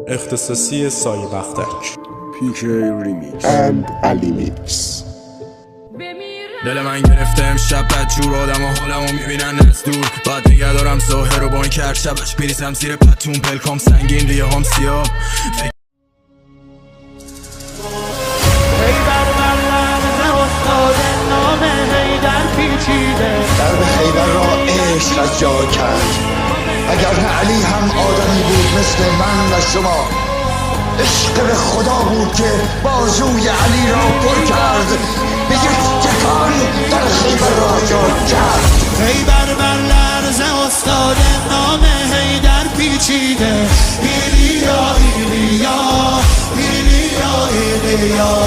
اختصاصی سایه بختک PK Remix and Ali Mix. دل من گرفته امشب بدجور آدم ها حالمو میبینن از دور بعد نگه دارم ظاهر رو با این که هر شبش میریزم زیر پتون پلکام سنگین ریه هم سیاه درب خیبر را عشق از جا کرد. اگر علی هم آدمی بود مثل من و شما، عشق به خدا بود که بازوی علی را پر کرد، به یک تکان در خیبر را یاد کرد. خیبر بر لرز افتاد نام حیدر پیچیده. ایلیا ایلیا ایلیا ایلیا